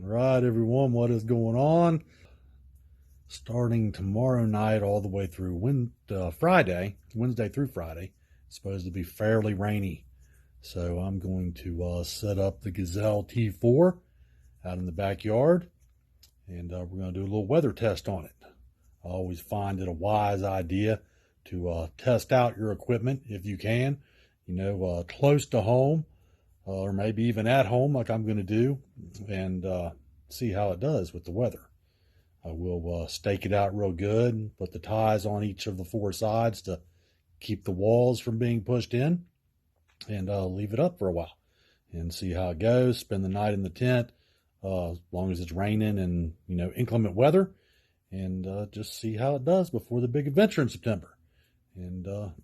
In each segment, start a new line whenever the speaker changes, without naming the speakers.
right, everyone, what is going on? Starting tomorrow night all the way through Wednesday through Friday, it's supposed to be fairly rainy. So I'm going to set up the Gazelle T4 out in the backyard, and we're going to do a little weather test on it. I always find it a wise idea to test out your equipment if you can, close to home, or maybe even at home like I'm going to do, and see how it does with the weather. I will stake it out real good and put the ties on each of the four sides to keep the walls from being pushed in, and leave it up for a while and see how it goes. Spend the night in the tent as long as it's raining and inclement weather, and just see how it does before the big adventure in September. And that'll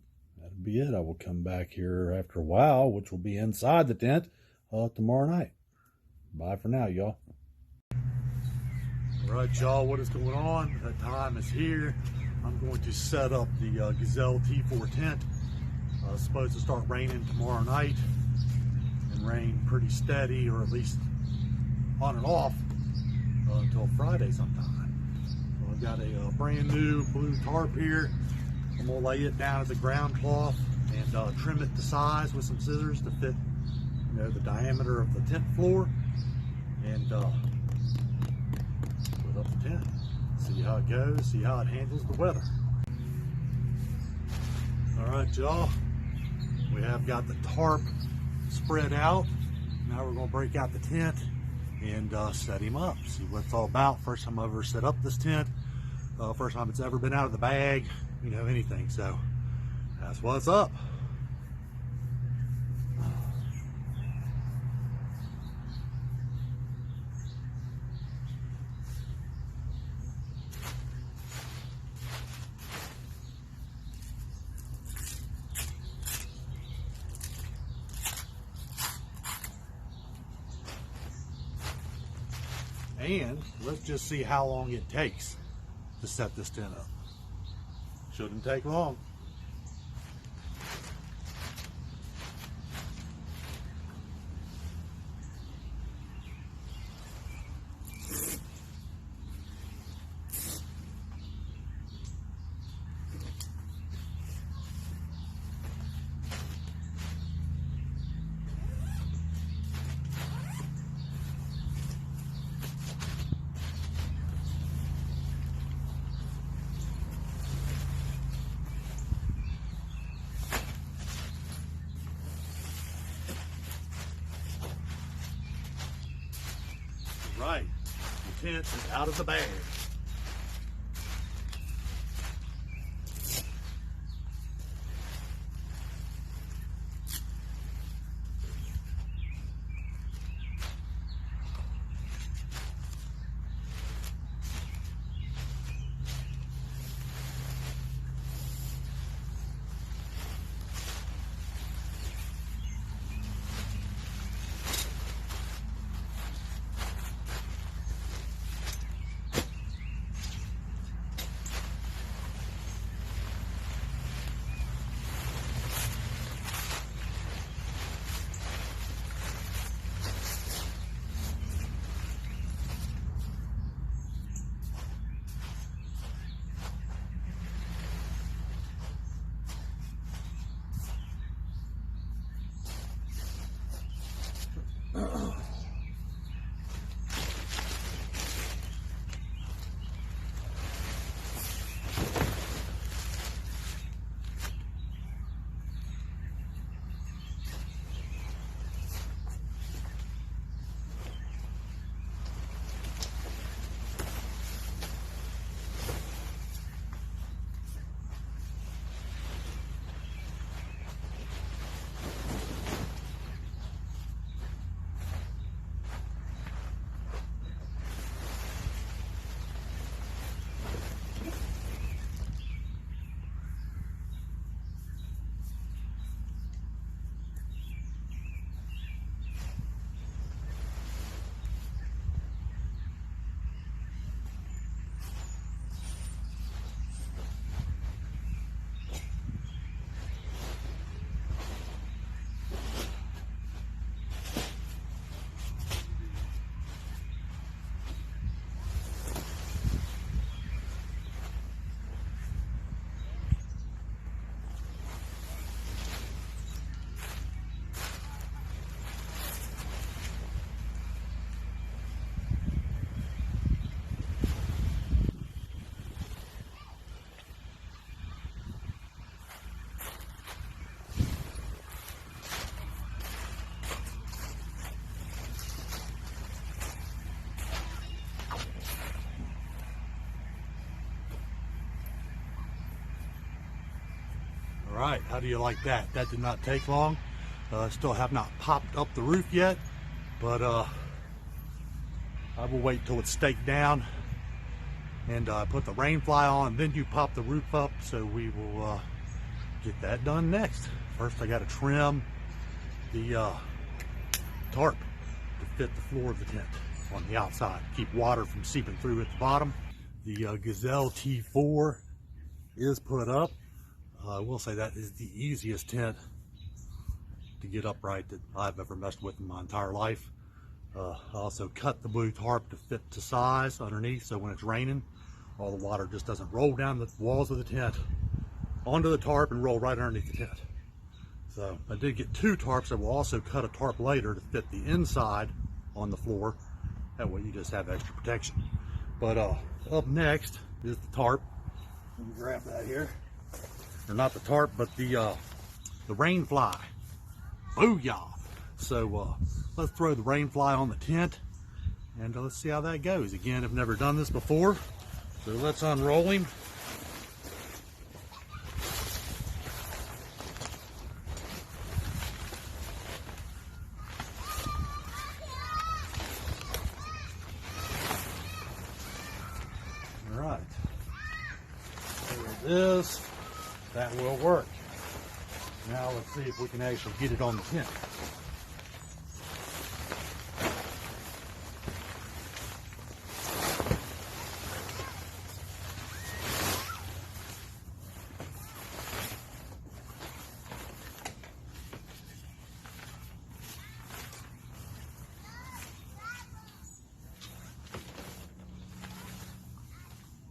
be it. I will come back here after a while, which will be inside the tent tomorrow night. Bye for now, y'all. All right, y'all, what is going on? That time is here. I'm going to set up the Gazelle T4 tent. It's supposed to start raining tomorrow night and rain pretty steady, or at least on and off until Friday sometime. So I've got a brand new blue tarp here. I'm gonna lay it down as a ground cloth and trim it to size with some scissors to fit, the diameter of the tent floor, and put up the tent. See how it goes, see how it handles the weather. All right, y'all, we have got the tarp spread out. Now we're gonna break out the tent and set him up, see what it's all about. First time I've ever set up this tent, first time it's ever been out of the bag, anything. So that's what's up. And let's just see how long it takes to set this tent up. Shouldn't take long. Right, the tent is out of the bag. right, how do you like that? That did not take long. Still have not popped up the roof yet, but I will wait till it's staked down and put the rain fly on, then you pop the roof up. So we will get that done next. First I got to trim the tarp to fit the floor of the tent on the outside, keep water from seeping through at the bottom. The Gazelle T4 is put up. I will say that is the easiest tent to get upright that I've ever messed with in my entire life. I also cut the blue tarp to fit to size underneath, so when it's raining, all the water just doesn't roll down the walls of the tent onto the tarp and roll right underneath the tent. So I did get 2 tarps. I will also cut a tarp later to fit the inside on the floor. That way you just have extra protection. But up next is the tarp. Let me grab that here. Or not the tarp, but the rain fly. Booyah! So let's throw the rain fly on the tent and let's see how that goes. Again, I've never done this before, so let's unroll him. All right, there it is. That will work. Now let's see if we can actually get it on the tent.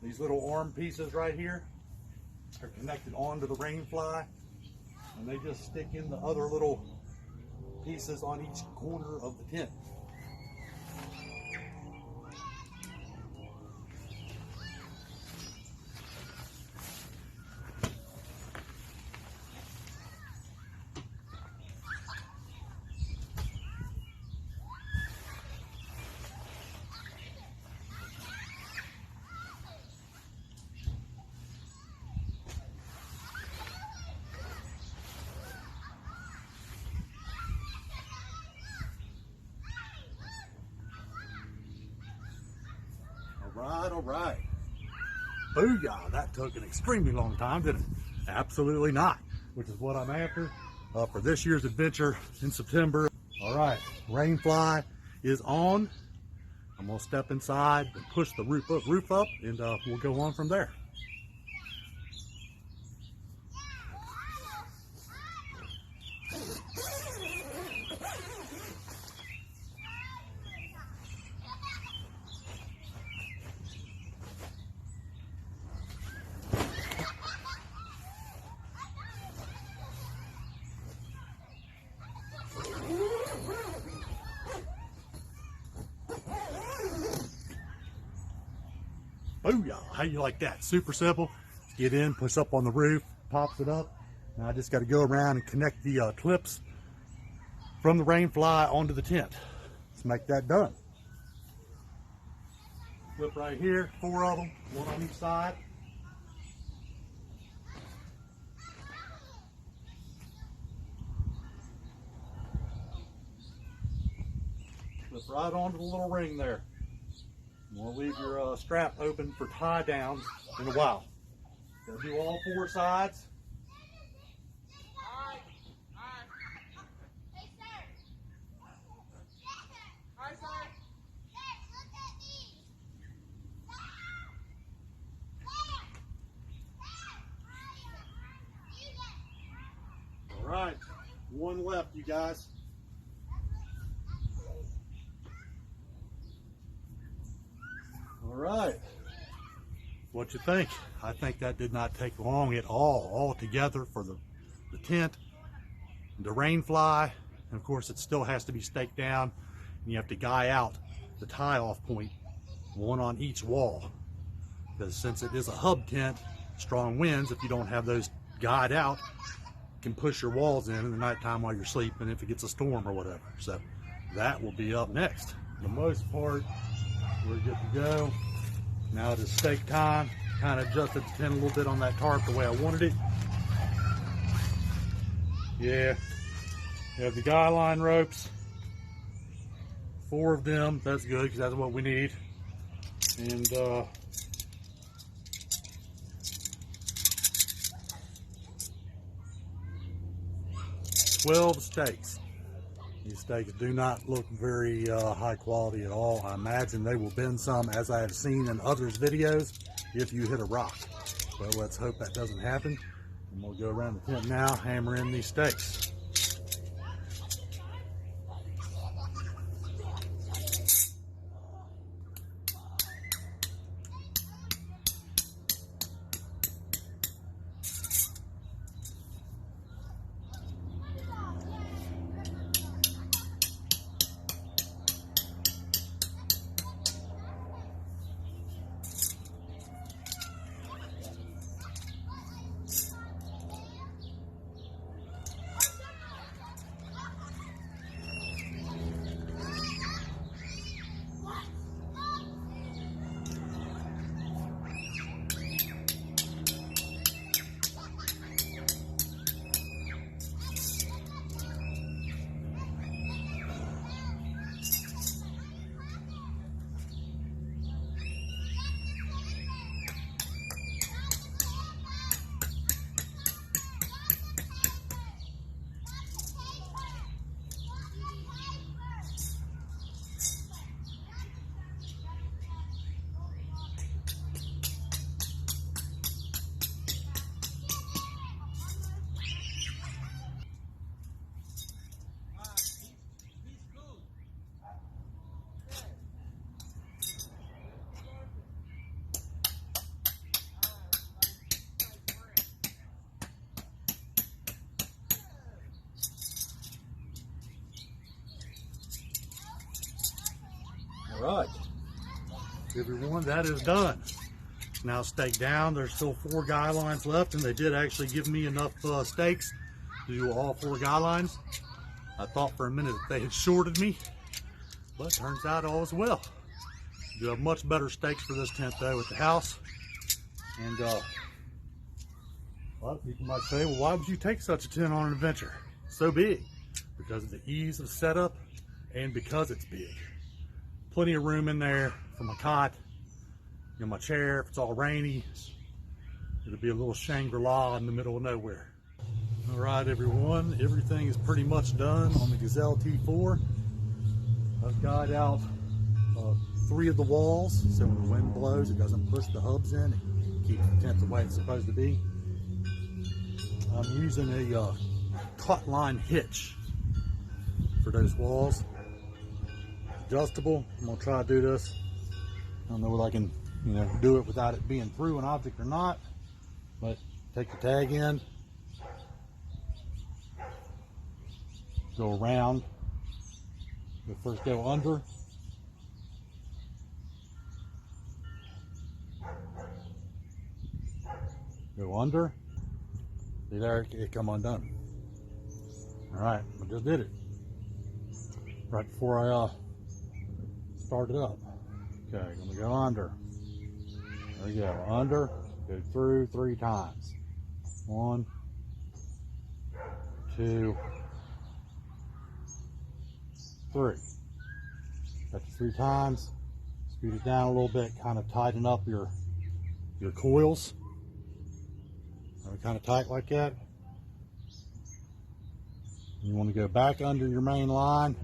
These little arm pieces right here are connected onto the rain fly, and they just stick in the other little pieces on each corner of the tent. All right. Booyah, that took an extremely long time, didn't it? Absolutely not, which is what I'm after for this year's adventure in September. All right, rain fly is on. I'm gonna step inside and push the roof up, and we'll go on from there. Booyah, how you like that? Super simple. Get in, push up on the roof, pops it up. Now I just got to go around and connect the clips from the rain fly onto the tent. Let's make that done. Clip right here, 4 of them, 1 on each side. Clip right onto the little ring there. You want to leave your strap open for tie downs in a while. Gotta do all 4 sides. All right, 1 left, you guys. All right, what you think? I think that did not take long at all together for the tent, the rain fly, and of course it still has to be staked down, and you have to guy out the tie-off point, 1 on each wall, because since it is a hub tent, strong winds, if you don't have those guyed out, can push your walls in the nighttime while you're sleeping if it gets a storm or whatever. So that will be up next. For the most part, we're good to go. Now it is stake time. Kind of adjusted the tent a little bit on that tarp the way I wanted it. Yeah, you have the guy line ropes, 4 of them. That's good because that's what we need. And 12 stakes. These stakes do not look very high quality at all. I imagine they will bend some, as I have seen in others' videos, if you hit a rock. But let's hope that doesn't happen. And we'll go around the tent now, hammer in these stakes. All right, everyone, that is done. Now staked down. There's still 4 guy lines left, and they did actually give me enough stakes to do all 4 guy lines. I thought for a minute that they had shorted me, but turns out all is well. You have much better stakes for this tent though at the house. And a lot of people might say, well, why would you take such a tent on an adventure? So big. Because of the ease of setup and because it's big. Plenty of room in there for my cot, you know, my chair. If it's all rainy, it'll be a little Shangri-La in the middle of nowhere. All right, everyone, everything is pretty much done on the Gazelle T4. I've got out 3 of the walls, so when the wind blows, it doesn't push the hubs in. It keeps the tent the way it's supposed to be. I'm using a taut line hitch for those walls. Adjustable. I'm gonna try to do this. I don't know whether I can, do it without it being through an object or not. But take the tag in, go around. You'll first go under. Go under. See there, it come undone. All right, I just did it right before I started up. Okay, gonna go under. There we go, under, go through 3 times. 1, 2, 3. That's 3 times. Scoot it down a little bit, kind of tighten up your coils. Kind of tight like that. You want to go back under your main line.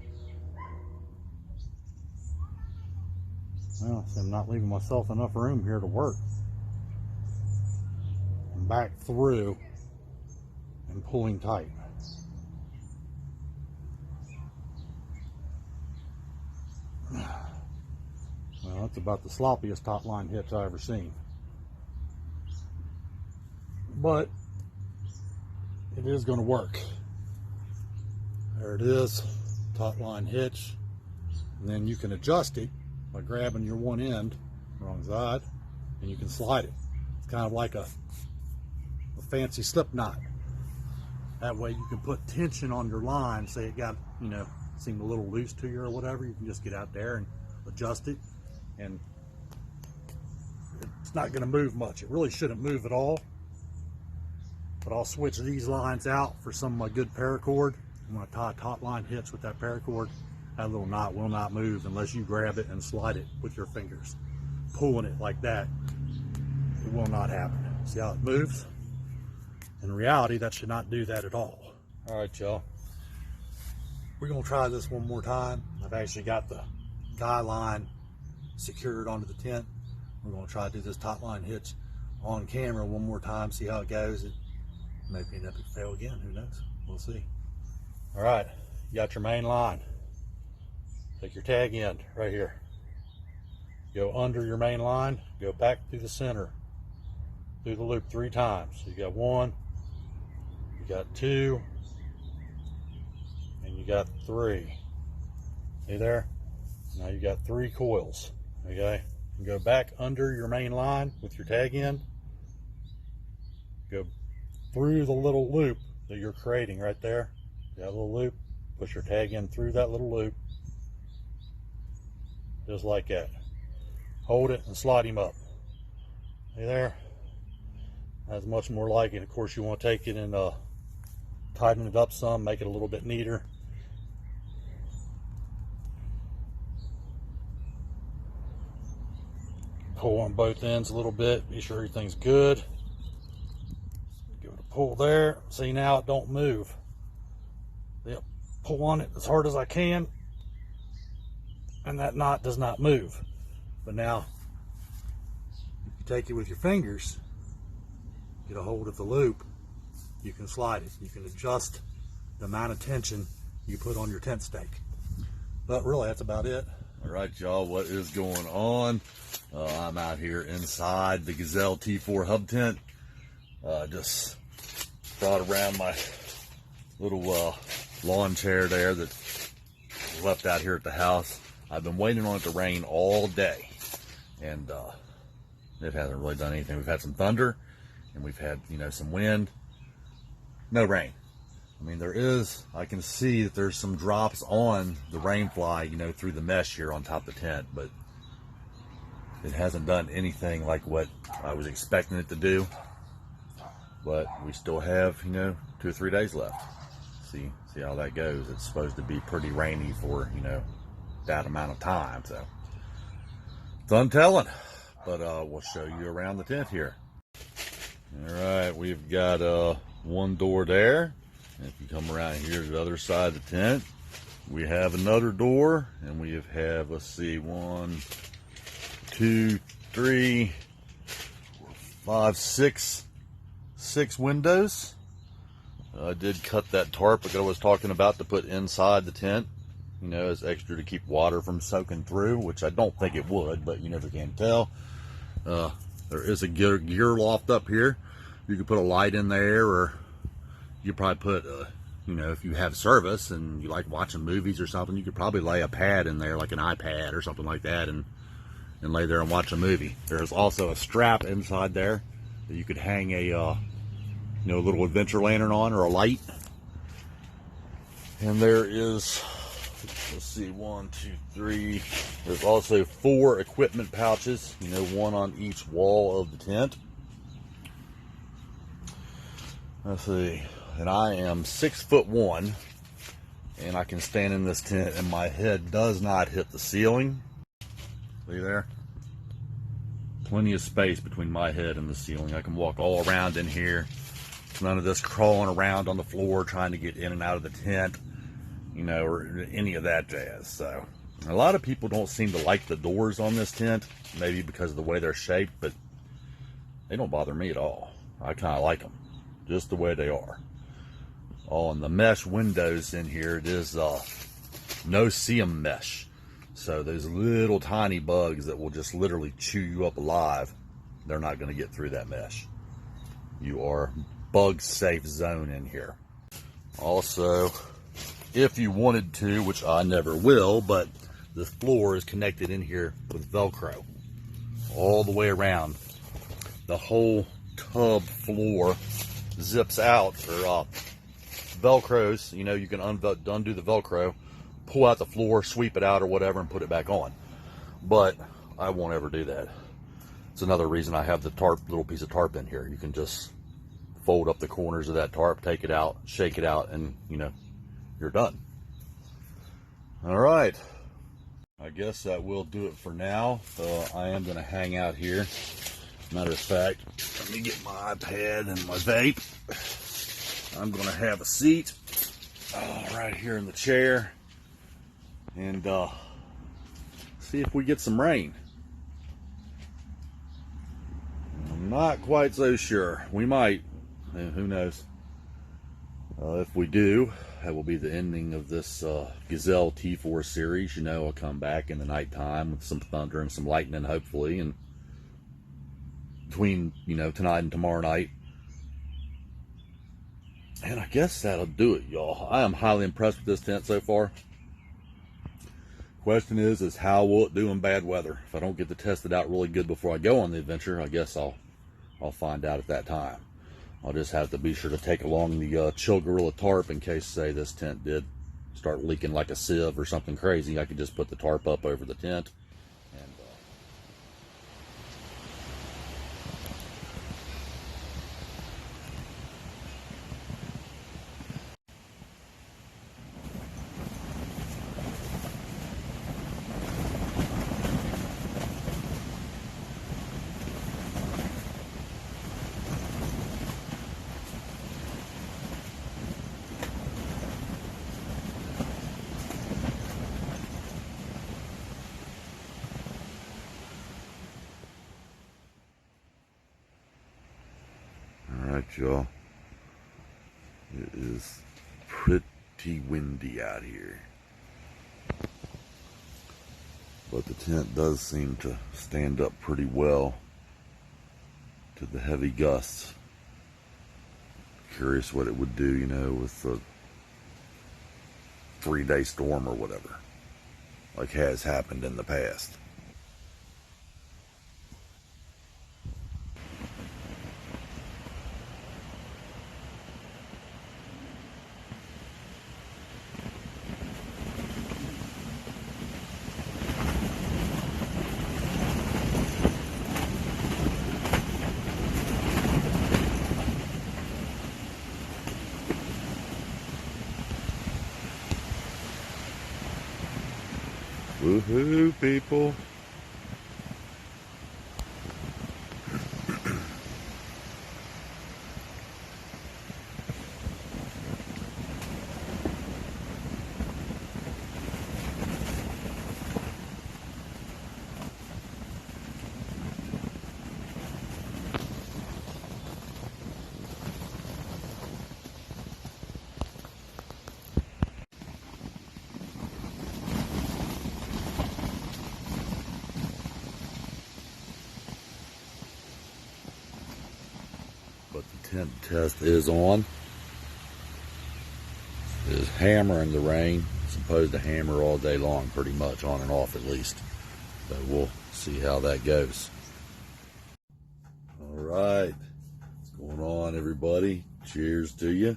Well, so I'm not leaving myself enough room here to work. And back through and pulling tight. Well, that's about the sloppiest top line hitch I've ever seen. But it is going to work. There it is, taut line hitch. And then you can adjust it by grabbing your one end, wrong side, and you can slide it. It's kind of like a fancy slip knot. That way you can put tension on your line. Say it got, seemed a little loose to you or whatever, you can just get out there and adjust it, and it's not going to move much. It really shouldn't move at all. But I'll switch these lines out for some of my good paracord. I'm going to tie a top line hitch with that paracord. That little knot will not move unless you grab it and slide it with your fingers. Pulling it like that, it will not happen. See how it moves? In reality, that should not do that at all. All right, y'all. We're going to try this one more time. I've actually got the guy line secured onto the tent. We're going to try to do this top line hitch on camera one more time, see how it goes. It may be an epic fail again, who knows? We'll see. All right, you got your main line. Take your tag end right here. Go under your main line, go back through the center, through the loop 3 times. So you got 1, you got 2, and you got 3. See there? Now you got 3 coils, okay? And go back under your main line with your tag end. Go through the little loop that you're creating right there. You got a little loop, push your tag end through that little loop. Just like that. Hold it and slide him up. See there? That's much more like it. Of course, you want to take it and tighten it up some, make it a little bit neater. Pull on both ends a little bit. Be sure everything's good. Give it a pull there. See, now it don't move. Yep. Pull on it as hard as I can, and that knot does not move. But now, if you take it with your fingers, get a hold of the loop, you can slide it. You can adjust the amount of tension you put on your tent stake. But really, that's about it.
All right, y'all, what is going on? I'm out here inside the Gazelle T4 Hub Tent. Just brought around my little lawn chair there that was left out here at the house. I've been waiting on it to rain all day, and it hasn't really done anything. We've had some thunder, and we've had, some wind. No rain. I mean, I can see that there's some drops on the rainfly, through the mesh here on top of the tent, but it hasn't done anything like what I was expecting it to do. But we still have, 2 or 3 days left. See how that goes. It's supposed to be pretty rainy for, that amount of time, so it's untelling. But we'll show you around the tent here. All right, we've got one door there. If you come around here to the other side of the tent, we have another door, and we have, let's see, 1, 2, 3, 4, 5, 6 windows. I did cut that tarp like I was talking about to put inside the tent, as extra to keep water from soaking through, which I don't think it would, but you never can tell. There is a gear loft up here. You could put a light in there, or you could probably put, if you have service and you like watching movies or something, you could probably lay a pad in there, like an iPad or something like that, and lay there and watch a movie. There's also a strap inside there that you could hang a little adventure lantern on, or a light. And there is, let's see, 1, 2, 3. There's also 4 equipment pouches, one on each wall of the tent. Let's see. And I am 6'1", and I can stand in this tent, and my head does not hit the ceiling. See there? Plenty of space between my head and the ceiling. I can walk all around in here. None of this crawling around on the floor trying to get in and out of the tent, or any of that jazz. So a lot of people don't seem to like the doors on this tent, maybe because of the way they're shaped, but they don't bother me at all. I kind of like them just the way they are. On the mesh windows in here, it is no-see-um mesh. So those little tiny bugs that will just literally chew you up alive, they're not going to get through that mesh. You are bug safe zone in here. Also, if you wanted to, which I never will, but the floor is connected in here with Velcro all the way around. The whole tub floor zips out, or Velcros. You can undo the Velcro, pull out the floor, sweep it out or whatever, and put it back on. But I won't ever do that. It's another reason I have the tarp, little piece of tarp in here. You can just fold up the corners of that tarp, take it out, shake it out, and you know, you're done. All right, I guess that will do it for now. I am going to hang out here. Matter of fact, let me get my iPad and my vape. I'm going to have a seat right here in the chair and see if we get some rain. I'm not quite so sure. We might. Who knows? If we do, that will be the ending of this Gazelle T4 series. You know, I'll come back in the nighttime with some thunder and some lightning, hopefully, and between, you know, tonight and tomorrow night. And I guess that'll do it, y'all. I am highly impressed with this tent so far. Question is how will it do in bad weather? If I don't get to test it out really good before I go on the adventure, I guess I'll find out at that time. I'll just have to be sure to take along the Chill Gorilla tarp in case, say, this tent did start leaking like a sieve or something crazy. I could just put the tarp up over the tent. And all right, y'all. It is pretty windy out here, but the tent does seem to stand up pretty well to the heavy gusts. Curious what it would do, you know, with a 3-day storm or whatever, like has happened in the past. Woohoo, people. But the tent test is on. It is hammering the rain. It's supposed to hammer all day long, pretty much, on and off at least. So we'll see how that goes. All right. What's going on, everybody? Cheers to you.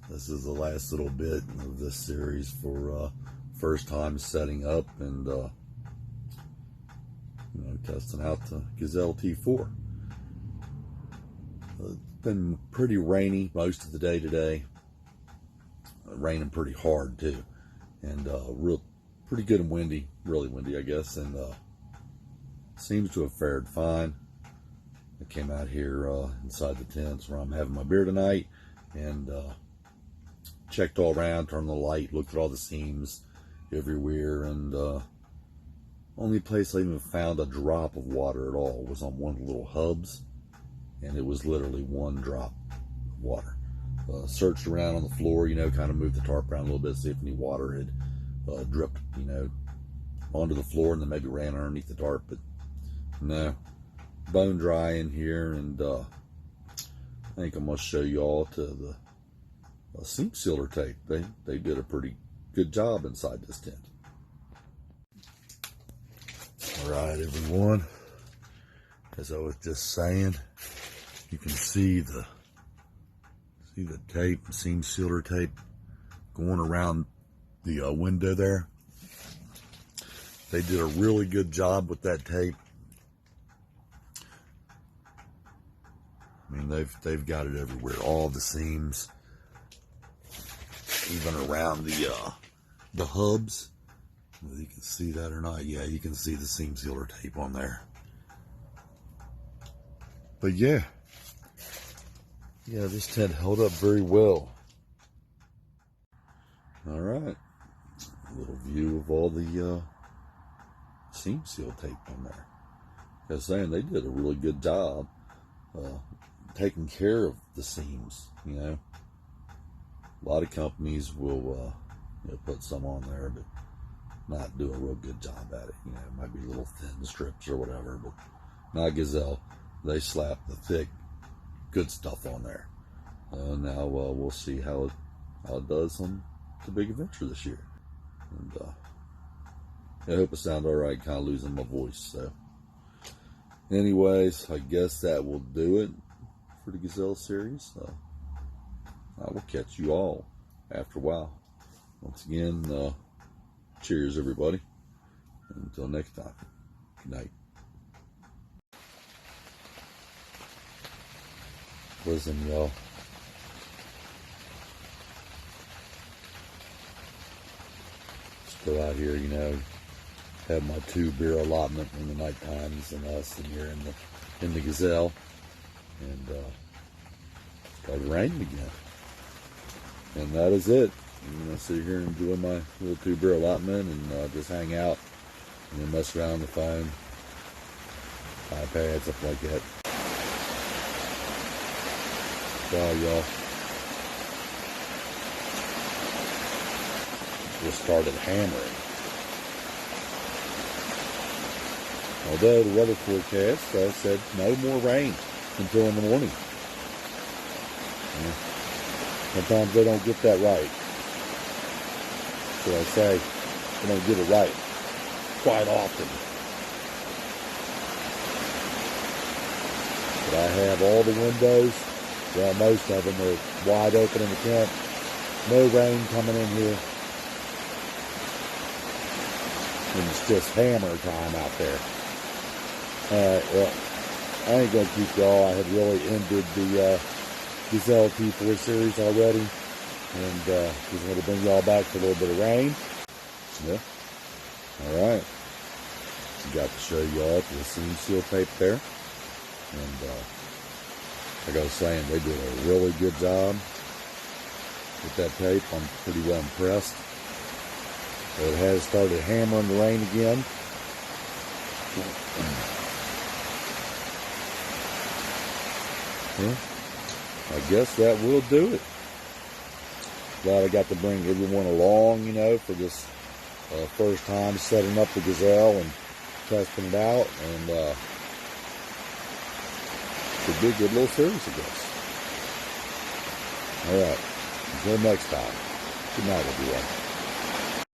This is the last little bit of this series for first time setting up and testing out the Gazelle T4. It's been pretty rainy most of the day today. Raining pretty hard too, and pretty good and windy, really windy, I guess, and seems to have fared fine. I came out here inside the tents where I'm having my beer tonight, and checked all around, turned the light, looked at all the seams everywhere, and only place I even found a drop of water at all was on one of the little hubs. And it was literally one drop of water. Searched around on the floor, you know, kind of moved the tarp around a little bit, see if any water had dripped, you know, onto the floor and then maybe ran underneath the tarp. But no, bone dry in here. And I think I'm going to show you all to the seam sealer tape. They did a pretty good job inside this tent. All right, everyone. As I was just saying, you can see the tape, seam sealer tape, going around the window there. They did a really good job with that tape. I mean, they've got it everywhere. All the seams, even around the hubs. Whether you can see that or not, yeah, you can see the seam sealer tape on there. But yeah, this tent held up very well. All right, a little view of all the seam seal tape on there. I was saying they did a really good job taking care of the seams. You know, a lot of companies will put some on there, but not do a real good job at it. You know, it might be little thin strips or whatever, but not Gazelle. They slap the thick, good stuff on there. Now we'll see how it does on the big adventure this year. And I hope it sounds all right. Kind of losing my voice. So, anyways, I guess that will do it for the Gazelle series. I will catch you all after a while. Once again, cheers, everybody. Until next time. Good night. Listen, y'all. Still out here, have my 2-beer allotment in the night times and us and here in the Gazelle. And started raining again. And that is it. I'm going to sit here and enjoy my little 2-beer allotment and just hang out and then mess around on the phone, iPad, stuff like that. Sorry, y'all. Just started hammering. Although the weather forecast said no more rain until in the morning. Sometimes they don't get that right. So I say, they don't get it right quite often. But I have all the windows, well, most of them are wide open in the tent. No rain coming in here. And it's just hammer time out there. Alright, well, I ain't going to keep y'all. I had really ended the Gazelle T4 series already. And just want to bring y'all back to a little bit of rain. Yeah. Alright. Got to show y'all the seam seal tape there. And like I was saying, they did a really good job with that tape. I'm pretty well impressed. So it has started hammering the rain again. Yeah, I guess that will do it. Glad I got to bring everyone along, for this first time setting up the Gazelle and testing it out. And it'll be a good little series, I guess. All right. Until next time. Good night, everyone.